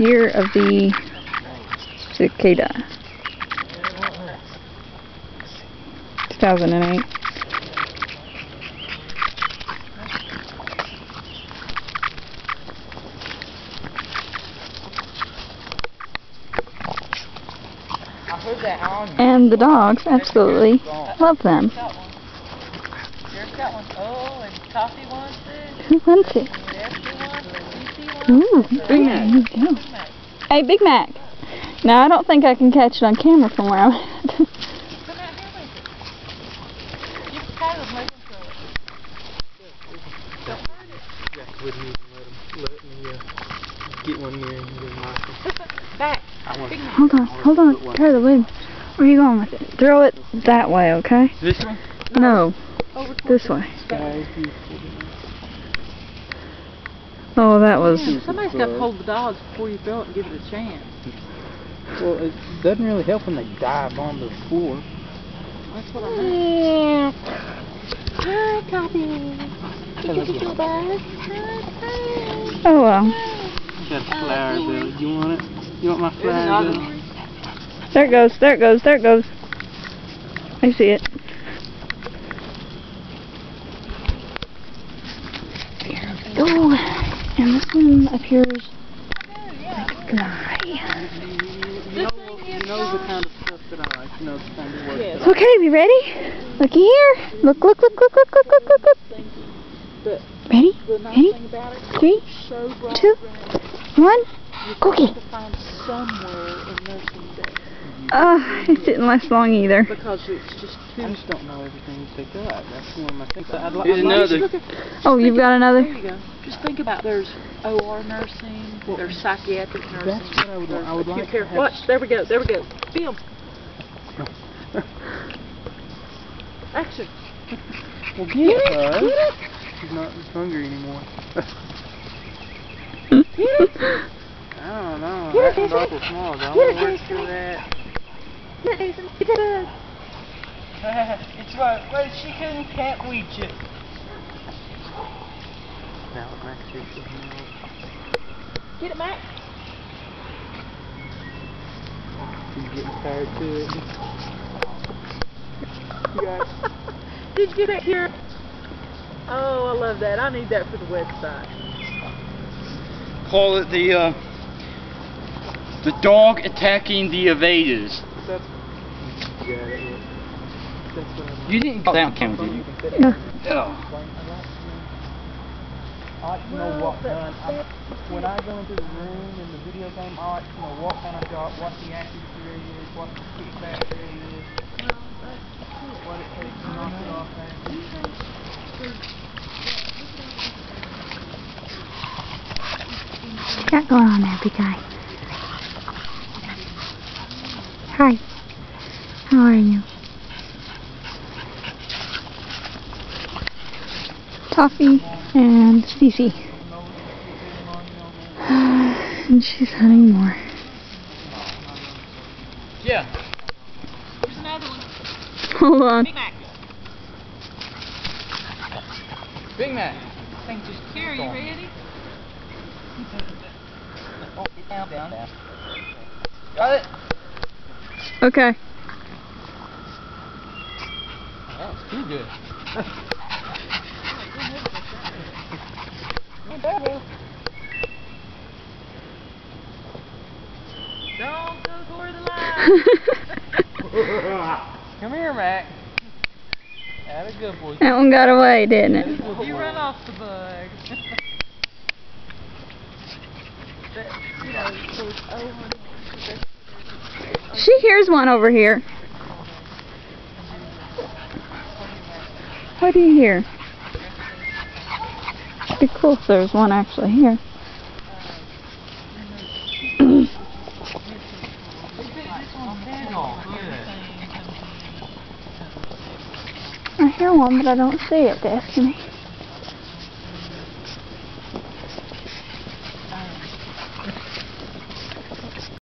year of the cicada. 2008. And the dogs absolutely love them. There's got one. Oh, and Coffee wants it. Who wants it? Ooh, Big Mac. Hey, Big Mac. Now, I don't think I can catch it on camera from where I'm at. Come out here with it. Just try to make them throw it. Don't hurt it. Jack wouldn't even let me get one near him. Back. Hold on. Tyler, wait. Where are you going with it? Throw it that way, okay? This way? No. This way. Oh, that was... Somebody's got to hold the dogs before you throw it and give it a chance. Well, it doesn't really help when they dive on the floor. That's what I mean. Hi, Coffee. Did you get your bag? Oh, well. You got a flower bill. You want it? You want my flower bill? There it goes. I see it. There we go. And this one appears like a guy. You know the kind of stuff that I like. You know the kind of work that I like. Okay, we ready? Looky here. Look. Ready? Ready? 3, 2, 1. Cookie. It didn't last long either. Because it's just too... I just don't know everything that they got. That's one of my things. Here's another. Oh, you've got another? There you go. Just think about there's OR nursing, there's psychiatric nursing. That's what I would like to have. Watch, there we go. Film. Action. Well, get it. She's not hungry anymore. I don't know. That's an awful small. I want to work through that. It's right. Well, she can't reach it. Now, Max, Get it, Max. She's getting tired too, isn't she? You guys. Did you get that here? Oh, I love that. I need that for the website. Call it the dog attacking the evaders. That's You didn't go down camera, did you? Yeah. Oh. I like to know what gun. When I go into the room in the video game, I like to know what kind of shot, what the accuracy rate is, what the kickback rate is, what it takes to knock it off. What you got going on there, big guy? Hi. How are you? Toffee and Cece. And she's hunting more. Yeah. Here's another one. Hold on. Big Mac. Big Mac. Here, are you ready? Oh, get down. Got it? Okay. That was too good. Don't go toward the line. Come here, Mac. That a good boy. That one got away, didn't it? You run off the bug. She hears one over here. What do you hear? It'd be cool if there was one actually here. I hear one, but I don't see it, Destiny.